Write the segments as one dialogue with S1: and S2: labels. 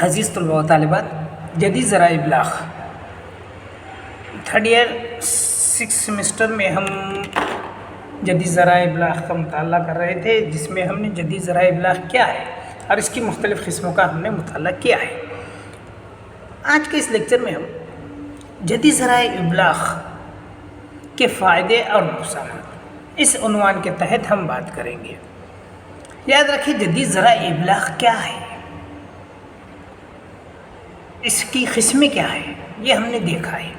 S1: عزیز طلباء و طالبات، جدید ذرائع ابلاغ تھرڈ ایئر 6 سیمسٹر میں ہم جدید ذرائع ابلاغ کا مطالعہ کر رہے تھے، جس میں ہم نے جدید ذرائع ابلاغ کیا ہے اور اس کی مختلف قسموں کا ہم نے مطالعہ کیا ہے۔ آج کے اس لیکچر میں ہم جدید ذرائع ابلاغ کے فائدے اور نقصانات اس عنوان کے تحت ہم بات کریں گے۔ یاد رکھیں، جدید ذرائع ابلاغ کیا ہے، اس کی قسمیں کیا ہیں، یہ ہم نے دیکھا ہے،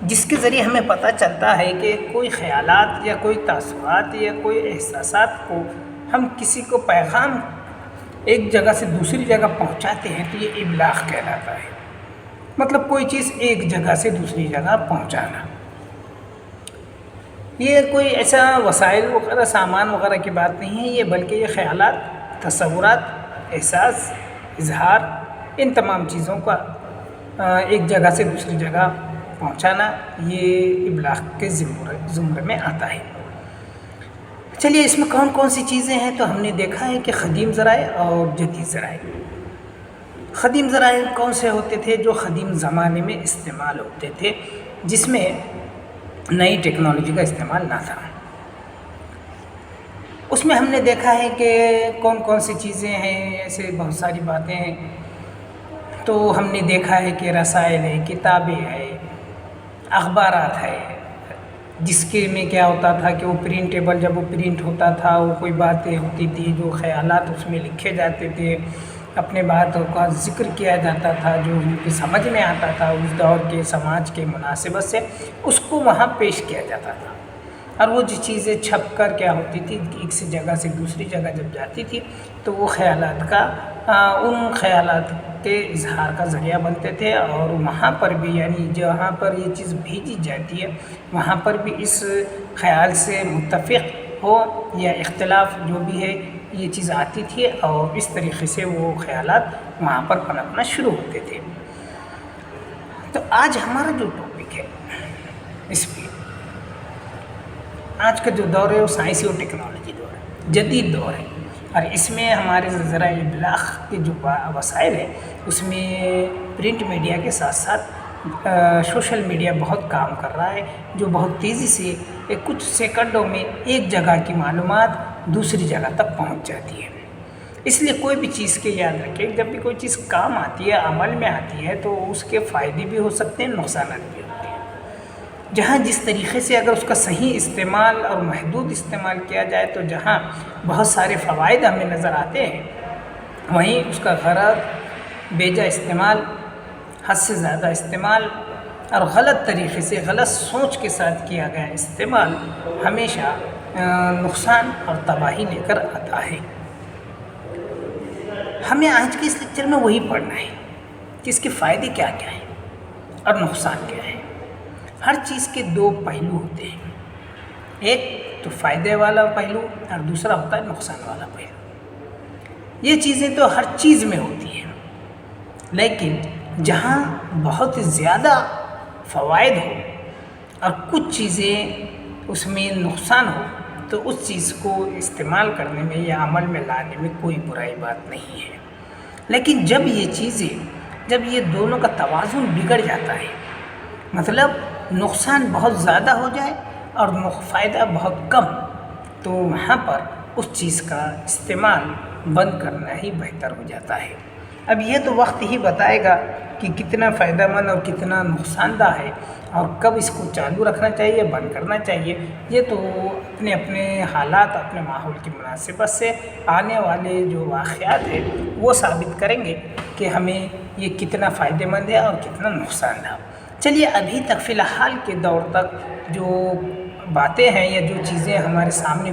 S1: جس کے ذریعے ہمیں پتہ چلتا ہے کہ کوئی خیالات یا کوئی تاثرات یا کوئی احساسات کو ہم کسی کو پیغام ایک جگہ سے دوسری جگہ پہنچاتے ہیں تو یہ ابلاغ کہلاتا ہے۔ مطلب کوئی چیز ایک جگہ سے دوسری جگہ پہنچانا، یہ کوئی ایسا وسائل وغیرہ سامان وغیرہ کی بات نہیں ہے، یہ بلکہ یہ خیالات، تصورات، احساس، اظہار، ان تمام چیزوں کا ایک جگہ سے دوسری جگہ پہنچانا یہ ابلاغ کے زمرے میں آتا ہے۔ چلیے، اس میں کون کون سی چیزیں ہیں تو ہم نے دیکھا ہے کہ قدیم ذرائع اور جدید ذرائع۔ قدیم ذرائع کون سے ہوتے تھے؟ جو قدیم زمانے میں استعمال ہوتے تھے، جس میں نئی ٹیکنالوجی کا استعمال نہ تھا۔ اس میں ہم نے دیکھا ہے کہ کون کون سی چیزیں ہیں، ایسے بہت ساری باتیں ہیں۔ تو ہم نے دیکھا ہے کہ رسائل ہے، کتابیں ہے، اخبارات ہے، جس کے میں کیا ہوتا تھا کہ وہ پرنٹیبل، جب وہ پرنٹ ہوتا تھا وہ کوئی باتیں ہوتی تھی، جو خیالات اس میں لکھے جاتے تھے، اپنے باتوں کا ذکر کیا جاتا تھا، جو ان کی سمجھ میں آتا تھا اس دور کے سماج کے مناسبت سے، اس کو وہاں پیش کیا جاتا تھا۔ اور وہ جو چیزیں چھپ کر کیا ہوتی تھی، ایک سے جگہ سے دوسری جگہ جب جاتی تھی تو وہ خیالات کا ان خیالات کے اظہار کا ذریعہ بنتے تھے، اور وہاں پر بھی، یعنی جہاں پر یہ چیز بھیجی جاتی ہے وہاں پر بھی اس خیال سے متفق ہو یا اختلاف جو بھی ہے یہ چیز آتی تھی، اور اس طریقے سے وہ خیالات وہاں پر پنپنا شروع ہوتے تھے۔ تو آج ہمارا جو ٹاپک ہے، اس پہ آج کا جو دور ہے وہ سائنسی اور ٹیکنالوجی دور ہے، جدید دور ہے، اور اس میں ہمارے ذرائع ابلاغ کے جو وسائل ہیں اس میں پرنٹ میڈیا کے ساتھ ساتھ سوشل میڈیا بہت کام کر رہا ہے، جو بہت تیزی سے کچھ سیکنڈوں میں ایک جگہ کی معلومات دوسری جگہ تک پہنچ جاتی ہے۔ اس لیے کوئی بھی چیز کے یاد رکھیں، جب بھی کوئی چیز کام آتی ہے، عمل میں آتی ہے، تو اس کے فائدے بھی ہو سکتے ہیں، نقصانات بھی ہوتے ہیں۔ جہاں جس طریقے سے اگر اس کا صحیح استعمال اور محدود استعمال کیا جائے تو جہاں بہت سارے فوائد ہمیں نظر آتے ہیں، وہیں اس کا غرض، بیجا استعمال، حد سے زیادہ استعمال اور غلط طریقے سے، غلط سوچ کے ساتھ کیا گیا استعمال ہمیشہ نقصان اور تباہی لے کر آتا ہے۔ ہمیں آج کے اس لیکچر میں وہی پڑھنا ہے کہ اس کے فائدے کیا کیا ہیں اور نقصان کیا ہے۔ ہر چیز کے دو پہلو ہوتے ہیں، ایک تو فائدے والا پہلو اور دوسرا ہوتا ہے نقصان والا پہلو۔ یہ چیزیں تو ہر چیز میں ہوتی ہیں، لیکن جہاں بہت زیادہ فوائد ہو اور کچھ چیزیں اس میں نقصان ہو تو اس چیز کو استعمال کرنے میں یا عمل میں لانے میں کوئی برائی بات نہیں ہے۔ لیکن جب یہ دونوں کا توازن بگڑ جاتا ہے، مطلب نقصان بہت زیادہ ہو جائے اور فائدہ بہت کم، تو وہاں پر اس چیز کا استعمال بند کرنا ہی بہتر ہو جاتا ہے۔ اب یہ تو وقت ہی بتائے گا کہ کتنا فائدہ مند اور کتنا نقصان دہ ہے، اور کب اس کو چالو رکھنا چاہیے، بند کرنا چاہیے۔ یہ تو اپنے اپنے حالات، اپنے ماحول کی مناسبت سے آنے والے جو واقعات ہیں وہ ثابت کریں گے کہ ہمیں یہ کتنا فائدہ مند ہے اور کتنا نقصان دہ۔ چلیے، ابھی تک فی الحال کے دور تک جو باتیں ہیں یا جو چیزیں ہمارے سامنے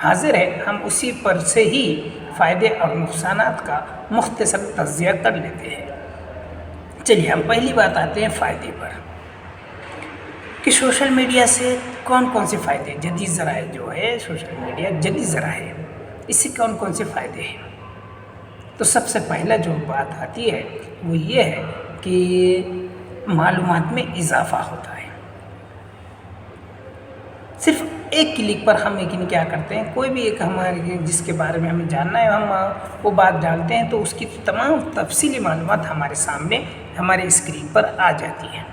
S1: حاضر ہیں، ہم اسی پر سے ہی فائدے اور نقصانات کا مختصر تجزیہ کر لیتے ہیں۔ چلیے، ہم پہلی بات آتے ہیں فائدے پر کہ سوشل میڈیا سے کون کون سے فائدے، جدید ذرائع جو ہے، سوشل میڈیا جدید ذرائع ہے، اس سے کون کون سے فائدے ہیں۔ تو سب سے پہلا جو بات آتی ہے وہ یہ ہے کہ معلومات میں اضافہ ہوتا ہے۔ صرف ایک کلک پر ہم یقینی کیا کرتے ہیں، کوئی بھی ایک ہمارے جس کے بارے میں ہمیں جاننا ہے ہم وہ بات ڈالتے ہیں تو اس کی تمام تفصیلی معلومات ہمارے سامنے ہمارے اسکرین پر آ جاتی ہے۔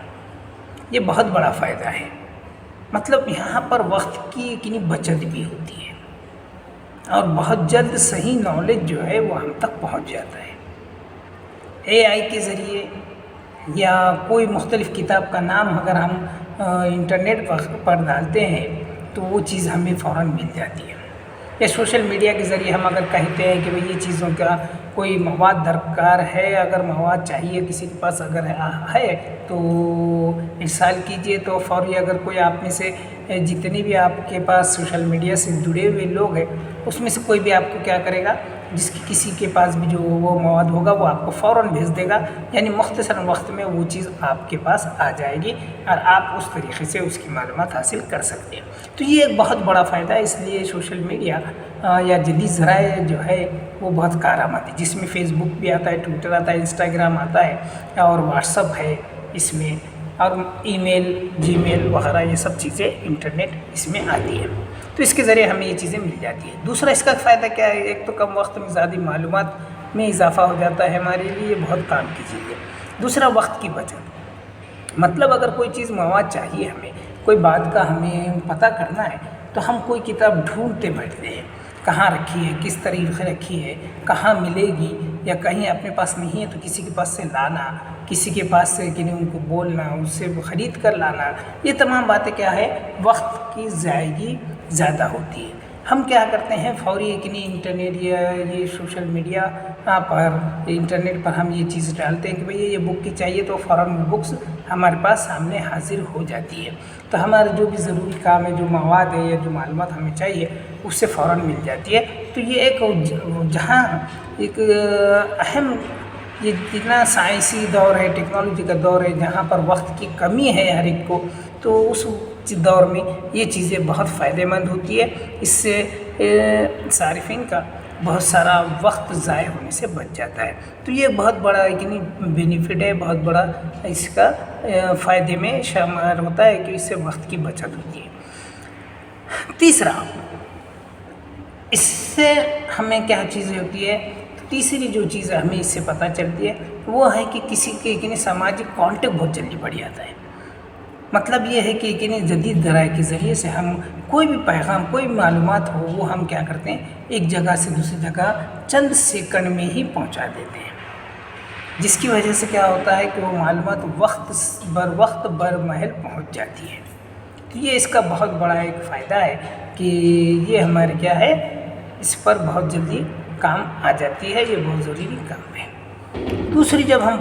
S1: یہ بہت بڑا فائدہ ہے، مطلب یہاں پر وقت کی یقینی بچت بھی ہوتی ہے اور بہت جلد صحیح نالج جو ہے وہ ہم تک پہنچ جاتا ہے۔ اے آئی کے ذریعے یا کوئی مختلف کتاب کا نام اگر ہم انٹرنیٹ پر ڈالتے ہیں تو وہ چیز ہمیں فوراً مل جاتی ہے، یا سوشل میڈیا کے ذریعے ہم اگر کہتے ہیں کہ بھئی یہ چیزوں کا کوئی مواد درکار ہے، اگر مواد چاہیے کسی کے پاس اگر ہے تو ارسال کیجئے، تو فوری اگر کوئی آپ میں سے جتنے بھی آپ کے پاس سوشل میڈیا سے جڑے ہوئے لوگ ہیں اس میں سے کوئی بھی آپ کو کیا کرے گا، جس کی کسی کے پاس بھی جو وہ مواد ہوگا وہ آپ کو فوراً بھیج دے گا، یعنی مختصر وقت میں وہ چیز آپ کے پاس آ جائے گی اور آپ اس طریقے سے اس کی معلومات حاصل کر سکتے ہیں۔ تو یہ ایک بہت بڑا فائدہ ہے، اس لیے سوشل میڈیا یا جدید ذرائع جو ہے وہ بہت کارآمد ہے، جس میں فیس بک بھی آتا ہے، ٹویٹر آتا ہے، انسٹاگرام آتا ہے اور واٹس ایپ ہے اس میں، اور ای میل، جی میل وغیرہ یہ سب چیزیں انٹرنیٹ اس میں آتی ہے، تو اس کے ذریعے ہمیں یہ چیزیں مل جاتی ہیں۔ دوسرا اس کا فائدہ کیا ہے، ایک تو کم وقت میں زیادہ معلومات میں اضافہ ہو جاتا ہے، ہمارے لیے یہ بہت کام کی چیز ہے۔ دوسرا وقت کی بچت، مطلب اگر کوئی چیز مواد چاہیے ہمیں، کوئی بات کا ہمیں پتہ کرنا ہے تو ہم کوئی کتاب ڈھونڈتے بیٹھتے ہیں، کہاں رکھی ہے، کس طریقے رکھی ہے، کہاں ملے گی، یا کہیں اپنے پاس نہیں ہے تو کسی کے پاس سے لانا، کسی کے پاس سے کہ ان کو بولنا، اس سے خرید کر لانا، یہ تمام باتیں کیا ہے، وقت کی ضائعگی زیادہ ہوتی ہے۔ ہم کیا کرتے ہیں، فوری یقینی انٹرنیٹ یا یہ سوشل میڈیا پر انٹرنیٹ پر ہم یہ چیز ڈالتے ہیں کہ بھئی یہ بک کی چاہیے تو فوراً وہ بکس ہمارے پاس سامنے حاضر ہو جاتی ہے، تو ہمارا جو بھی ضروری کام ہے، جو مواد ہے یا جو معلومات ہمیں چاہیے اس سے فوراً مل جاتی ہے۔ تو یہ ایک جہاں ایک اہم، یہ جتنا سائنسی دور ہے، ٹیکنالوجی کا دور ہے، جہاں پر وقت کی کمی ہے ہر ایک کو، تو اس دور میں یہ چیزیں بہت فائدہ مند ہوتی ہے، اس سے صارفین کا بہت سارا وقت ضائع ہونے سے بچ جاتا ہے۔ تو یہ بہت بڑا یقینی بینیفٹ ہے، بہت بڑا اس کا فائدے میں شامل ہوتا ہے کہ اس سے وقت کی بچت ہوتی ہے۔ تیسرا، اس سے ہمیں کیا چیزیں ہوتی ہے، تیسری جو چیز ہمیں اس سے پتہ چلتی ہے وہ ہے کہ کسی کے یقینی سماجی کانٹیکٹ بہت جلدی بڑھ جاتا ہے۔ مطلب یہ ہے کہ یقینی جدید ذرائع کے ذریعے سے ہم کوئی بھی پیغام، کوئی بھی معلومات ہو، وہ ہم کیا کرتے ہیں، ایک جگہ سے دوسری جگہ چند سیکنڈ میں ہی پہنچا دیتے ہیں، جس کی وجہ سے کیا ہوتا ہے کہ وہ معلومات وقت بر محل پہنچ جاتی ہے۔ تو یہ اس کا بہت بڑا ایک فائدہ ہے کہ یہ ہمارے کیا ہے، اس پر بہت جلدی کام آ جاتی ہے، یہ بہت ضروری کام ہے۔ دوسری، جب ہم